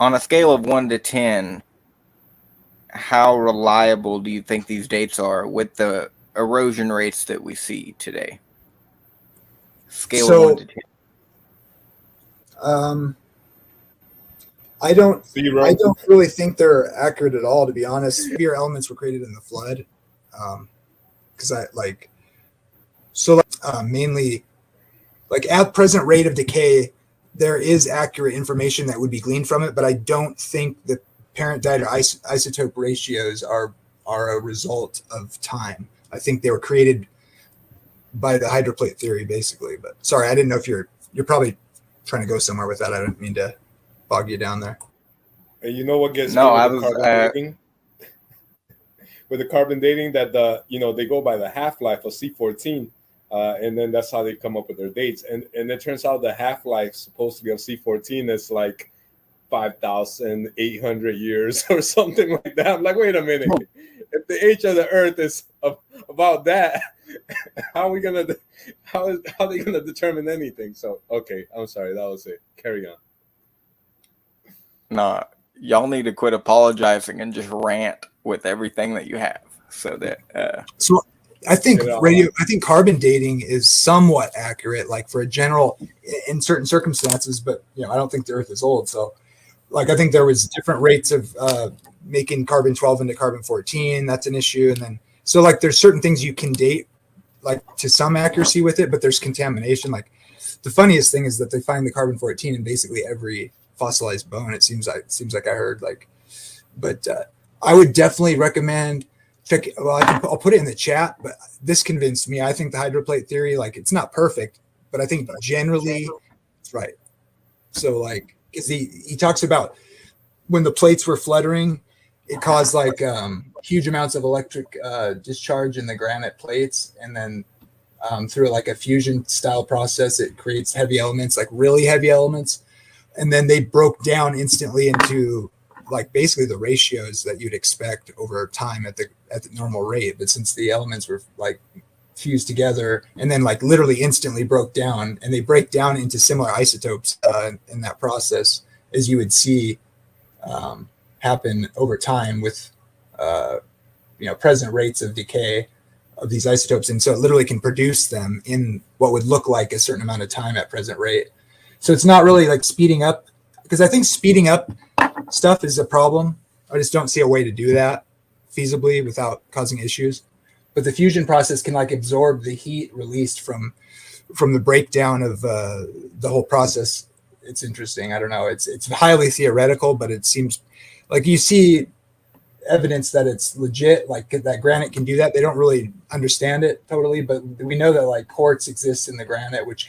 On a scale of 1 to 10, how reliable do you think these dates are with the erosion rates that we see today? Scale of 1 to 10. I don't 0. I don't really think they're accurate at all, to be honest. Heavier elements were created in the flood, because mainly like at present rate of decay, there is accurate information that would be gleaned from it, but I don't think the parent diet or isotope ratios are a result of time. I think they were created by the hydroplate theory, basically. But sorry, I didn't know if you're probably trying to go somewhere with that. I don't mean to bog you down there. And you know what gets No, me I with was, the carbon dating? With the carbon dating, that they go by the half-life of C14, and then that's how they come up with their dates. And it turns out the half-life supposed to be of C14 is like 5,800 years or something like that. I'm like, wait a minute. If the age of the Earth is about that, how are they gonna determine anything? So okay, I'm sorry, that was it. Carry on. no, y'all need to quit apologizing and just rant with everything that you have, so that. So I think carbon dating is somewhat accurate, like for a general in certain circumstances, but I don't think the Earth is old. So like I think there was different rates of making carbon 12 into carbon 14. That's an issue. And then so like there's certain things you can date like to some accuracy with it, but there's contamination. Like the funniest thing is that they find the carbon 14 in basically every fossilized bone. It seems like I heard but I would definitely recommend I'll put it in the chat, but this convinced me. I think the hydroplate theory, like it's not perfect, but I think generally it's right. So like, because he talks about when the plates were fluttering, it caused like huge amounts of electric discharge in the granite plates, and then through like a fusion style process, it creates heavy elements, like really heavy elements, and then they broke down instantly into like basically the ratios that you'd expect over time at the normal rate. But since the elements were like fused together and then like literally instantly broke down, and they break down into similar isotopes in that process, as you would see happen over time with present rates of decay of these isotopes. And so it literally can produce them in what would look like a certain amount of time at present rate. So it's not really like speeding up, because I think speeding up stuff is a problem. I just don't see a way to do that feasibly without causing issues. But the fusion process can like absorb the heat released from the breakdown of the whole process. It's interesting. I don't know. It's highly theoretical, but it seems like you see evidence that it's legit, like that granite can do that. They don't really understand it totally, but we know that like quartz exists in the granite, which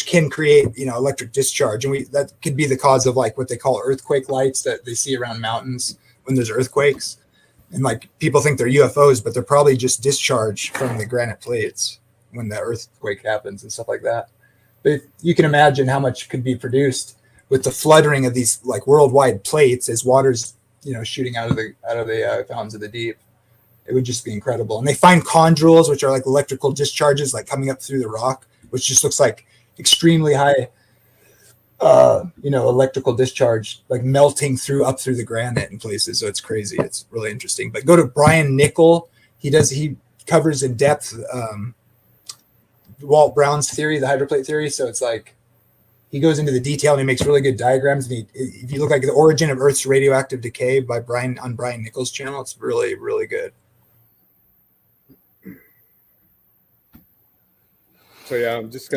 can create electric discharge, and that could be the cause of like what they call earthquake lights that they see around mountains when there's earthquakes. And like people think they're UFOs, but they're probably just discharge from the granite plates when the earthquake happens and stuff like that. But you can imagine how much could be produced with the fluttering of these like worldwide plates as water's shooting out of the fountains of the deep. It would just be incredible. And they find chondrules, which are like electrical discharges like coming up through the rock, which just looks like extremely high electrical discharge, like melting up through the granite in places. So it's crazy. It's really interesting. But go to Brian Nickel. He covers in depth Walt Brown's theory, the hydroplate theory. So it's like he goes into the detail and he makes really good diagrams. And if you look like the origin of Earth's radioactive decay by Brian Nickel's channel, it's really, really good. So yeah, I'm just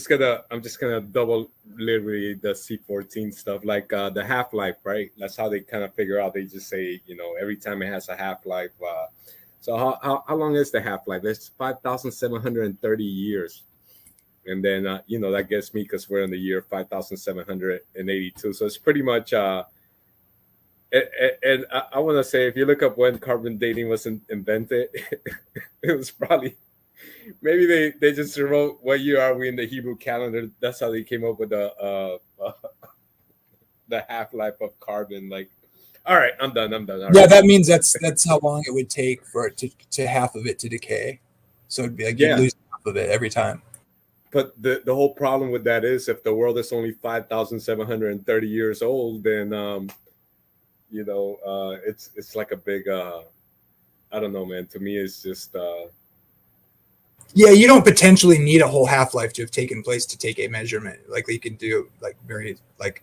gonna double literally the C14 stuff, like the half-life, right? That's how they kind of figure out. They just say, every time it has a half-life. So how long is the half-life? It's 5,730 years. And then, that gets me because we're in the year 5,782. So it's pretty much, and I want to say, if you look up when carbon dating was invented, it was probably, maybe they just wrote what year are we in the Hebrew calendar. That's how they came up with the half-life of carbon. Like, all right, I'm done. All yeah, right. That means that's how long it would take for it to half of it to decay. So it'd be like you lose half of it every time. but the whole problem with that is if the world is only 5,730 years old, then it's like a big I don't know, man. To me, it's just Yeah, you don't potentially need a whole half-life to have taken place to take a measurement. Like you can do like very like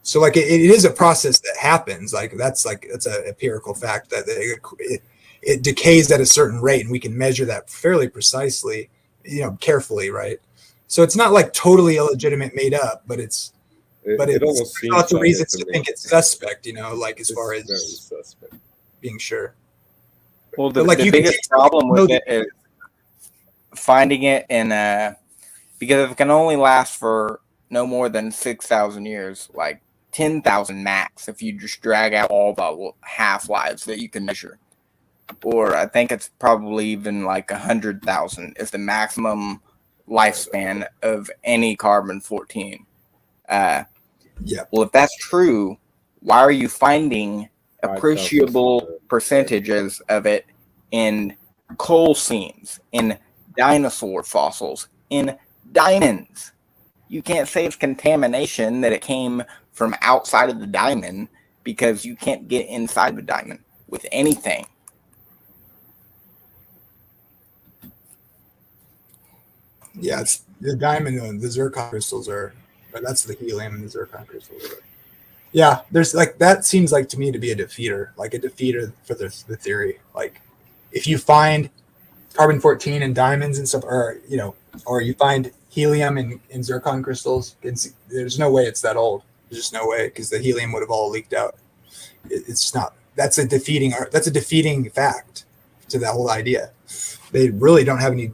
so like it is a process that happens. Like that's an empirical fact that it decays at a certain rate, and we can measure that fairly precisely, carefully, right? So it's not like totally illegitimate, made up, but it's it almost seems lots of like reasons it to me. think it's suspect, like as It's far very as suspect. being sure. Well, But like the you can biggest problem with know it is finding it in because it can only last for no more than 6,000 years, like 10,000 max if you just drag out all the half-lives that you can measure. Or I think it's probably even like 100,000 is the maximum lifespan of any carbon-14. Yeah. Well, if that's true, why are you finding 5,000 appreciable percentages of it in coal seams, in dinosaur fossils, in diamonds? You can't say it's contamination that it came from outside of the diamond because you can't get inside the diamond with anything. Yeah, it's the diamond and the zircon crystals but that's the helium and the zircon crystals. Yeah, there's like that seems like to me to be a defeater for the theory. Like if you find carbon-14 and diamonds and stuff, or you find helium in zircon crystals, there's no way it's that old. There's just no way, because the helium would have all leaked out. It's just not. That's a defeating fact to that whole idea. They really don't have any.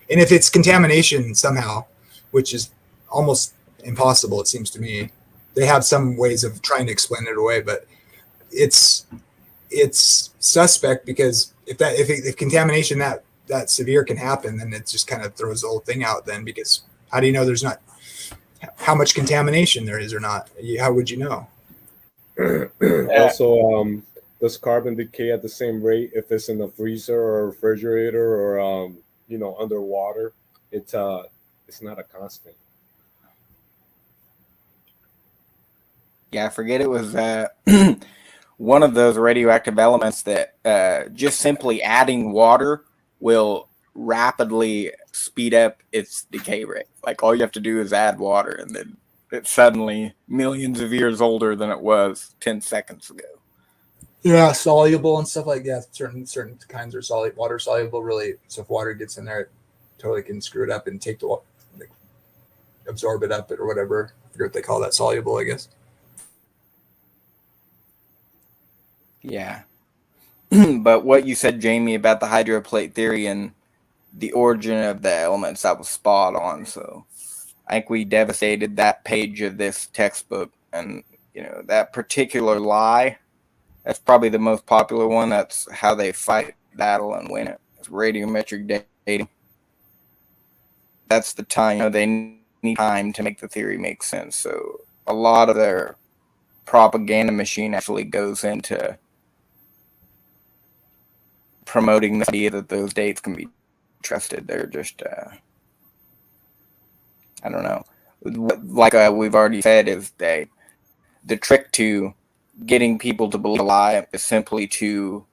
And if it's contamination somehow, which is almost impossible, it seems to me, they have some ways of trying to explain it away, but it's suspect, because if contamination that severe can happen, then it just kind of throws the whole thing out then, because how do you know there's not how much contamination there is or not? How would you know? Also, does carbon decay at the same rate if it's in a freezer or a refrigerator or underwater? It's not a constant. Yeah, I forget it was one of those radioactive elements that just simply adding water will rapidly speed up its decay rate. Like all you have to do is add water, and then it's suddenly millions of years older than it was 10 seconds ago. Yeah, soluble and stuff like that. Certain kinds are water soluble, really. So if water gets in there, it totally can screw it up and take the water, absorb it up or whatever. I forget what they call that, soluble, I guess. Yeah. But what you said, Jamie, about the hydroplate theory and the origin of the elements, that was spot on. So I think we devastated that page of this textbook. And, that particular lie, that's probably the most popular one. That's how they fight the battle and win it. It's radiometric dating. That's the time, they need time to make the theory make sense. So a lot of their propaganda machine actually goes into promoting the idea that those dates can be trusted. They're just, I don't know. Like we've already said, is the trick to getting people to believe a lie is simply to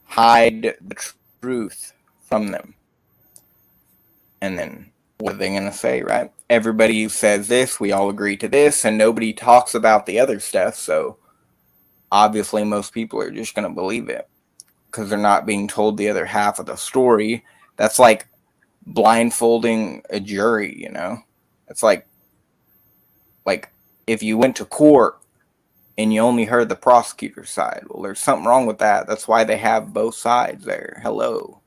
hide the truth from them. And then what are they going to say, right? Everybody says this, we all agree to this, and nobody talks about the other stuff. So obviously most people are just going to believe it because they're not being told the other half of the story. That's like blindfolding a jury, It's like if you went to court and you only heard the prosecutor's side. Well, there's something wrong with that. That's why they have both sides there. Hello.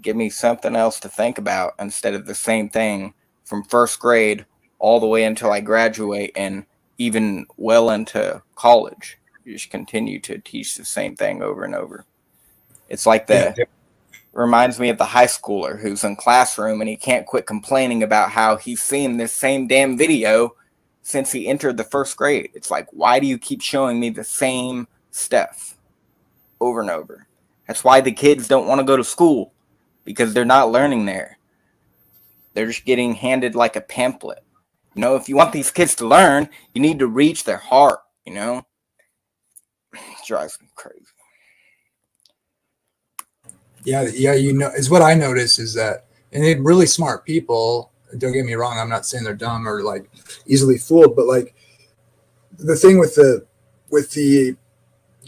Give me something else to think about instead of the same thing from first grade all the way until I graduate and even well into college. You just continue to teach the same thing over and over. It's like reminds me of the high schooler who's in classroom and he can't quit complaining about how he's seen this same damn video since he entered the first grade. It's like, why do you keep showing me the same stuff over and over? That's why the kids don't want to go to school, because they're not learning there. They're just getting handed like a pamphlet. You know, if you want these kids to learn, you need to reach their heart, you know? It drives me crazy. Yeah, you know, is what I notice is that, and they're really smart people. Don't get me wrong, I'm not saying they're dumb or like easily fooled, but like the thing with the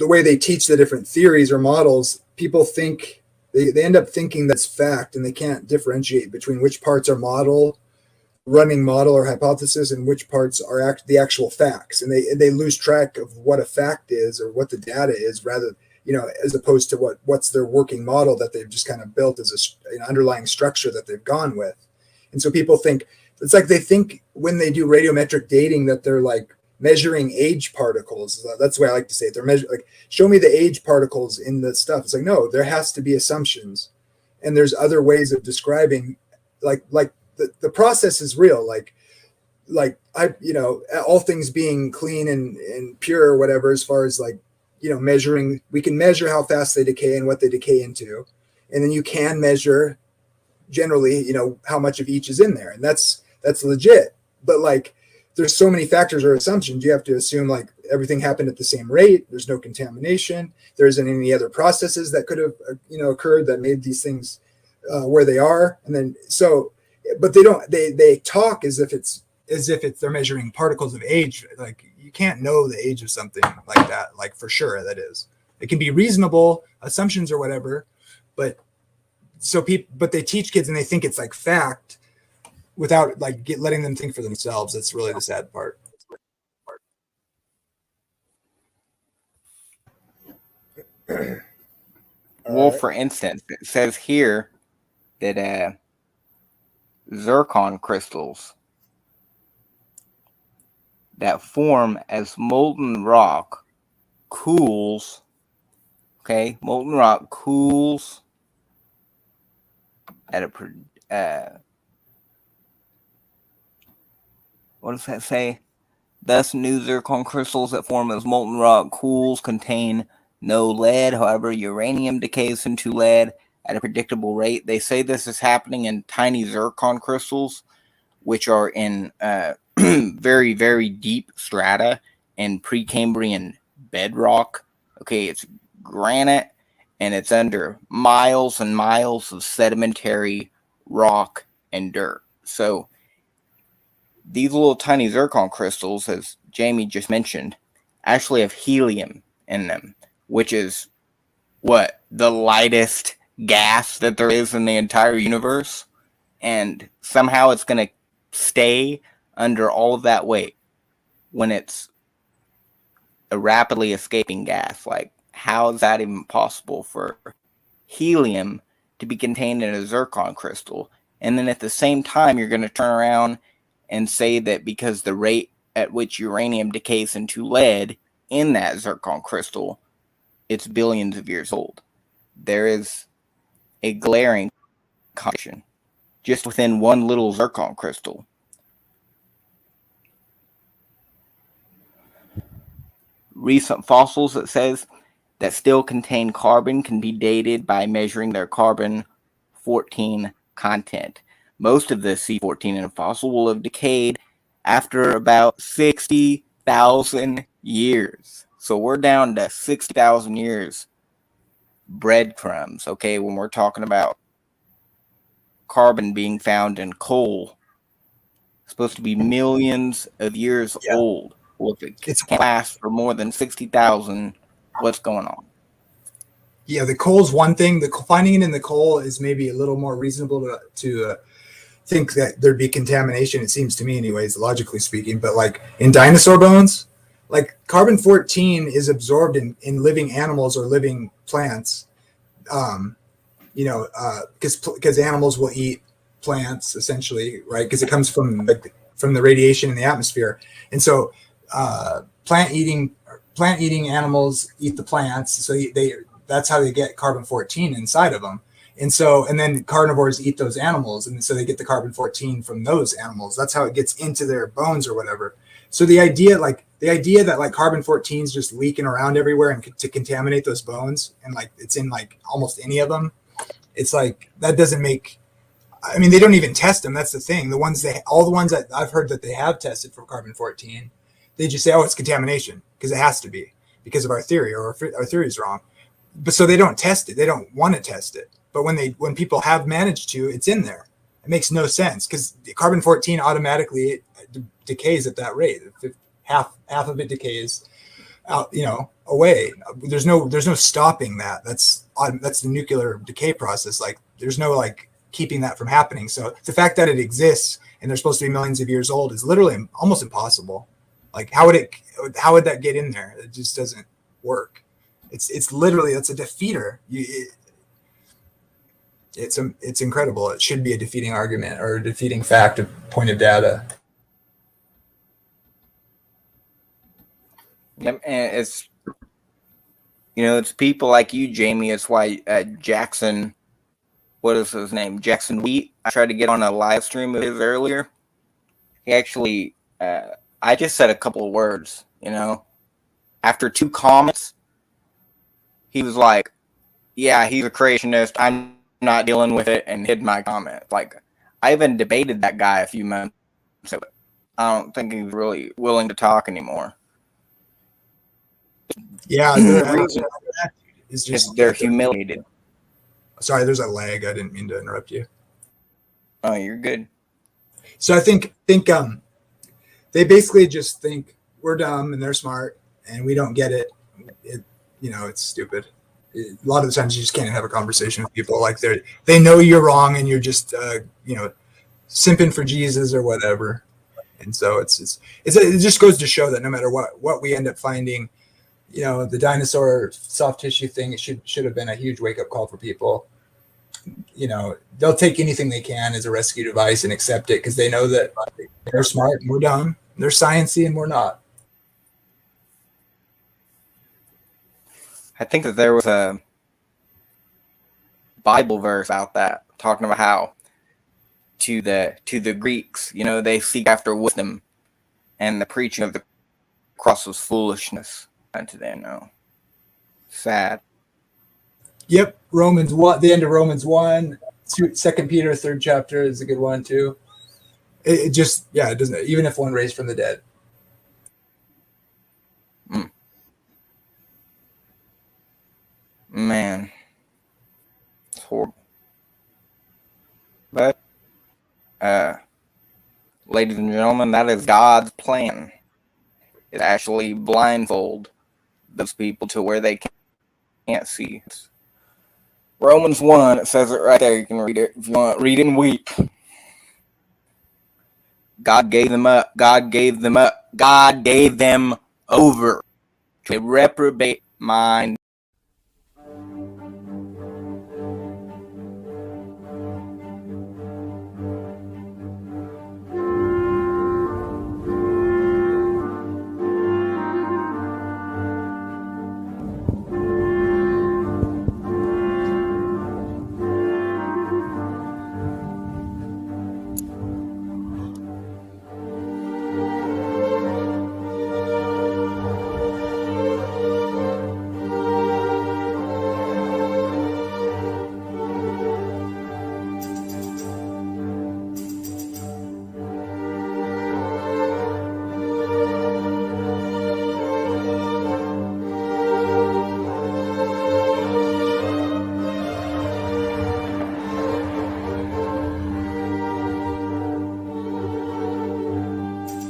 way they teach the different theories or models, people think they end up thinking that's fact, and they can't differentiate between which parts are running model or hypothesis and which parts are the actual facts, and they lose track of what a fact is or what the data is, rather, you know, as opposed to what's their working model that they've just kind of built as an underlying structure that they've gone with. And so people think it's like they think when they do radiometric dating that they're like measuring age particles. That's the way I like to say it. They're measuring, like, show me the age particles in the stuff. It's like, no, there has to be assumptions, and there's other ways of describing, like the process is real. Like I, you know, all things being clean and pure or whatever, as far as like, you know, measuring, we can measure how fast they decay and what they decay into, and then you can measure generally, you know, how much of each is in there, and that's legit. But like, there's so many factors or assumptions. You have to assume like everything happened at the same rate. There's no contamination. There isn't any other processes that could have, you know, occurred that made these things where they are. And then so, but they talk as if they're measuring particles of age. Like, you can't know the age of something like that. Like, for sure, that is, it can be reasonable assumptions or whatever, but they teach kids and they think it's like fact, without like letting them think for themselves. That's really the sad part. Well, for instance, it says here that zircon crystals that form as molten rock cools. Okay, molten rock cools at a what does that say? Thus, new zircon crystals that form as molten rock cools contain no lead. However, uranium decays into lead at a predictable rate. They say this is happening in tiny zircon crystals, which are in very, very deep strata in Precambrian bedrock. Okay, it's granite, and it's under miles and miles of sedimentary rock and dirt. So these little tiny zircon crystals, as Jamie just mentioned, actually have helium in them, which is what? The lightest gas that there is in the entire universe. And somehow it's going to stay under all of that weight when it's a rapidly escaping gas. Like, how is that even possible for helium to be contained in a zircon crystal? And then at the same time, you're going to turn around and say that because the rate at which uranium decays into lead in that zircon crystal, it's billions of years old. There is a glaring contradiction just within one little zircon crystal. Recent fossils, it says, that still contain carbon can be dated by measuring their carbon-14 content. Most of the C14 in a fossil will have decayed after about 60,000 years. So we're down to 60,000 years breadcrumbs, okay, when we're talking about carbon being found in coal. It's supposed to be millions of years old. Well, if it can't last for more than 60,000, what's going on? Yeah, the coal's one thing. Finding it in the coal is maybe a little more reasonable to think that there'd be contamination. It seems to me, anyways, logically speaking. But like in dinosaur bones, like carbon-14 is absorbed in living animals or living plants. You know, because animals will eat plants essentially, right? Because it comes from the radiation in the atmosphere, and so plant eating animals eat the plants. So that's how they get carbon-14 inside of them. And then carnivores eat those animals, and so they get the carbon-14 from those animals. That's how it gets into their bones or whatever. So the idea that like carbon-14 is just leaking around everywhere and to contaminate those bones, and like it's in like almost any of them, it's like that doesn't make. I mean, they don't even test them. That's the thing. All the ones that I've heard that they have tested for carbon-14, they just say, oh, it's contamination because it has to be because of our theory, or our theory is wrong. But so they don't test it. They don't want to test it. But when people have managed to, it's in there. It makes no sense because carbon-14 automatically decays at that rate. Half of it decays out, away. There's no stopping that. That's the nuclear decay process. Like there's no like keeping that from happening. So the fact that it exists and they're supposed to be millions of years old is literally almost impossible. Like how would that get in there? It just doesn't work. It's literally, that's a defeater. It's incredible. It should be a defeating argument or a defeating fact of point of data. Yep, and it's people like you, Jamie. It's why Jackson, what is his name? Jackson Wheat. I tried to get on a live stream of his earlier. He actually, I just said a couple of words, After 2 comments, he was like, yeah, he's a creationist. I'm not dealing with it, and hid my comment. Like, I even debated that guy a few months ago. I don't think he's really willing to talk anymore. Yeah, they're humiliated. Sorry, there's a lag. I didn't mean to interrupt you. Oh, you're good. So I think they basically just think we're dumb and they're smart and we don't get it. It's stupid. A lot of the times you just can't have a conversation with people like they know you're wrong and you're just simping for Jesus or whatever. And so it just goes to show that no matter what we end up finding, the dinosaur soft tissue thing, it should have been a huge wake up call for people. They'll take anything they can as a rescue device and accept it because they know that they're smart and we're dumb. They're sciencey and we're not. I think that there was a Bible verse out that talking about how to the Greeks, they seek after wisdom, and the preaching of the cross was foolishness unto them. No, sad. Yep, Romans 1. The end of Romans 1. 2 Peter 3rd chapter is a good one too. It just it doesn't, even if one raised from the dead. Man, it's horrible. But, ladies and gentlemen, that is God's plan. It actually blindfold those people to where they can't see. Romans 1, it says it right there. You can read it if you want. Read and weep. God gave them up. God gave them up. God gave them over to a reprobate mind